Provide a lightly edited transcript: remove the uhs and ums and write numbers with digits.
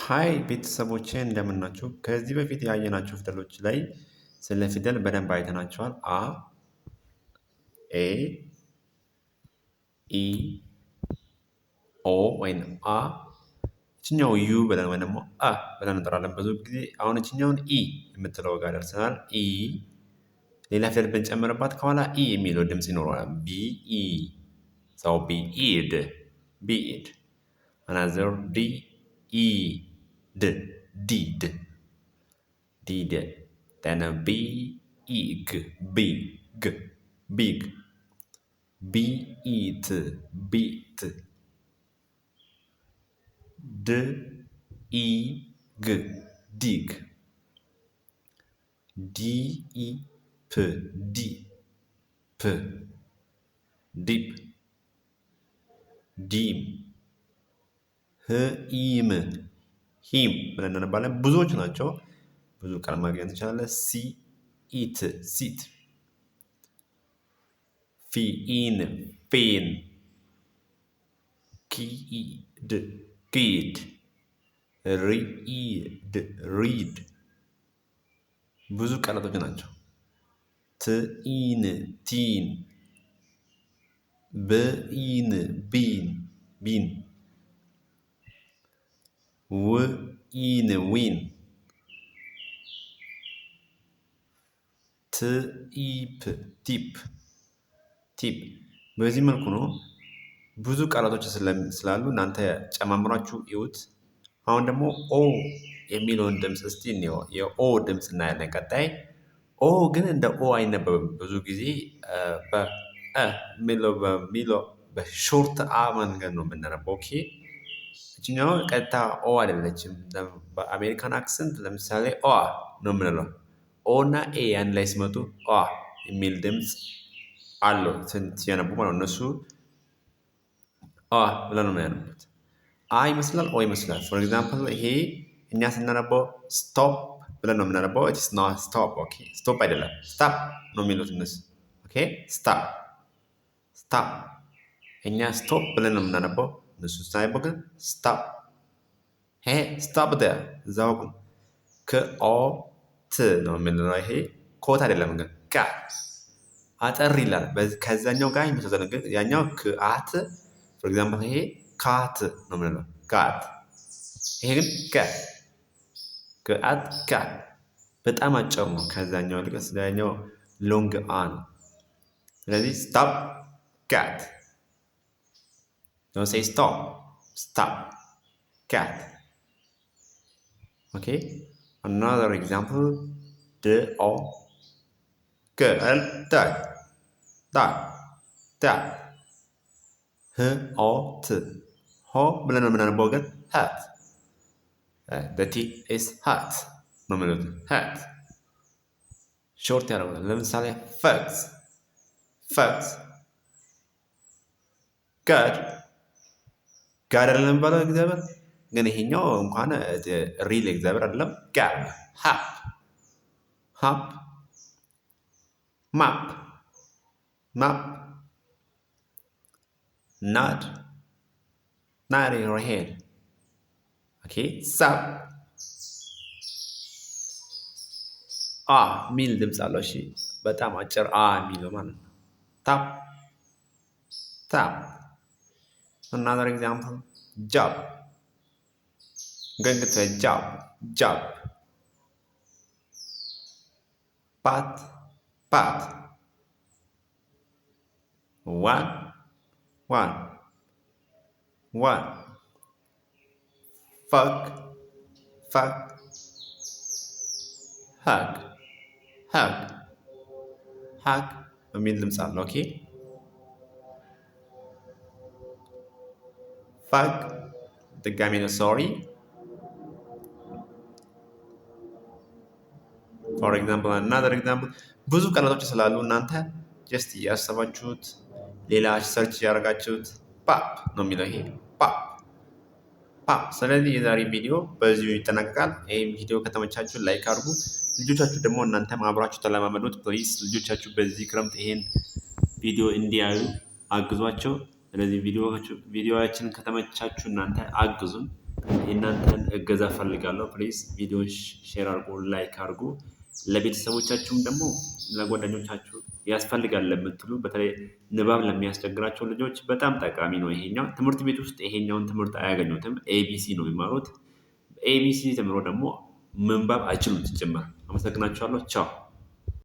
ሃይ ቤተሰቦቼ እንደምን ናችሁ? ከዚህ በፊት ያየናቸው ፊደሎች ላይ ስለ ፊደል በደንብ አይተናቸዋል። አ፣ ኤ፣ ኢ፣ ኦ ወይም አ፣ እችኛው ዩ ብለን ወይም ደግሞ አ ብለን እንጠራለን ብዙ ጊዜ። አሁን እችኛውን ኢ የምትለው ጋር ደርሰናል። ኢ ሌላ ፊደል ብንጨምርባት ከኋላ ኢ የሚለው ድምፅ ይኖረዋል። ቢ ኢ ሰው ቢ ኢድ ቢኢድ አናዘር ዲ ኢ ድ ዲድ ዲድ then big big big beat beat dig dig deep deep deep ዲም ህኢም ሂም ብለን እናነባለን። ብዙዎች ናቸው። ብዙ ቃል ማግኘት እንችላለን። ሲኢት ሲት ፊኢን ፌን ኪኢድ ኪድ ሪኢድ ሪድ ብዙ ቃላቶች ናቸው። ትኢን ቲን ብኢን ቢን ቢን ውኢን ዊን ትኢፕ ቲፕ ቲፕ በዚህ መልኩ ነው። ብዙ ቃላቶች ስላሉ እናንተ ጨማምራችሁ እዩት። አሁን ደግሞ ኦ የሚለውን ድምፅ እስቲ እንየው። የኦ ድምፅ እናያለን ቀጣይ። ኦ ግን እንደ ኦ አይነበብም። ብዙ ጊዜ በሚለው በሾርት አ መንገድ ነው የምናነበው። ኦኬ እችኛው ቀጥታ ኦ አይደለችም። በአሜሪካን አክሰንት ለምሳሌ ኦ ነው የምንለው። ኦ እና ኤ ያን ላይ ሲመጡ ኦ የሚል ድምፅ አለው ሲያነቡ ማለት ነው። እነሱ ኦ ብለን ነው ያነቡት። አ ይመስላል ኦ ይመስላል። ፎር ኤግዛምፕል ይሄ እኛ ስናነበው ስቶፕ ብለን ነው የምናነበው። ኢትስ ኖት ስቶፕ። ኦኬ ስቶፕ አይደለም ስታፕ ነው የሚሉት እነሱ። ኦኬ ስታፕ ስታፕ። እኛ ስቶፕ ብለን ነው የምናነበው። እነሱ ስናነበው ግን ስታፕ። ሄ ስታፕ ደ እዛው ከኦት ነው የምንለው። ይሄ ኮት አይደለም ግን ጋ አጠር ይላል። ከዛኛው ጋር ይመሳሰል ግን ያኛው ከአት ፎር ኤግዛምፕል ይሄ ካት ነው የምንለው ካት። ይሄ ግን ከ ከአት ካ በጣም አጭር ነው ከዛኛው ልክ ስለኛው ሎንግ አ ነው። ስለዚህ ስታፕ ካት don't say stop stop cat. Okay, another example the o girl dog dog dog hot ho ብለን ነው የምናነበው ግን hat the t is hot ነው የምንለው hat ሾርት ያደርጉታል። ለምሳሌ fox fox god ጋር አይደለም የሚባለው እግዚአብሔር ግን ይሄኛው እንኳን ሪል እግዚአብሔር አይደለም። ጋር ሃፕ ሃፕ ማፕ ማፕ ናድ ናድ ዮር ሄድ ኦኬ ሳፕ አ ሚል ድምፅ አለው። እሺ በጣም አጭር አ የሚለው ማለት ነው። ታፕ ታፕ Another example, job. Going to say job, job. Pat, pat. One, one. Fuck, fuck. Hug, hug. Hug. የሚል ድምፅ አለ። ኦኬ ፋክ ድጋሚ ነው። ሶሪ ፎር ኤግዛምፕል አናዘር ኤግዛምፕል። ብዙ ቃላቶች ስላሉ እናንተ ጀስት እያሰባችሁት ሌላ ሰርች እያደረጋችሁት ፓፕ ነው የሚለው ይሄ ፓፕ ፓፕ። ስለዚህ የዛሬ ቪዲዮ በዚሁ ይጠናቀቃል። ይህም ቪዲዮ ከተመቻችሁ ላይክ አድርጉ። ልጆቻችሁ ደግሞ እናንተም አብራችሁ ተለማመዱት ፕሊዝ። ልጆቻችሁ በዚህ ክረምት ይሄን ቪዲዮ እንዲያዩ አግዟቸው። ስለዚህ ቪዲዮዎችን ከተመቻችሁ እናንተ አግዙን። የእናንተን እገዛ ፈልጋለሁ። ፕሊዝ ቪዲዮ ሼር አድርጉ፣ ላይክ አድርጉ። ለቤተሰቦቻችሁም ደግሞ ለጓደኞቻችሁ ያስፈልጋል ለምትሉ በተለይ ንባብ ለሚያስቸግራቸው ልጆች በጣም ጠቃሚ ነው። ይሄኛው ትምህርት ቤት ውስጥ ይሄኛውን ትምህርት አያገኙትም። ኤቢሲ ነው የሚማሩት። ኤቢሲ ተምሮ ደግሞ መንባብ አይችሉም ሲጀመር። አመሰግናችኋለሁ። ቻው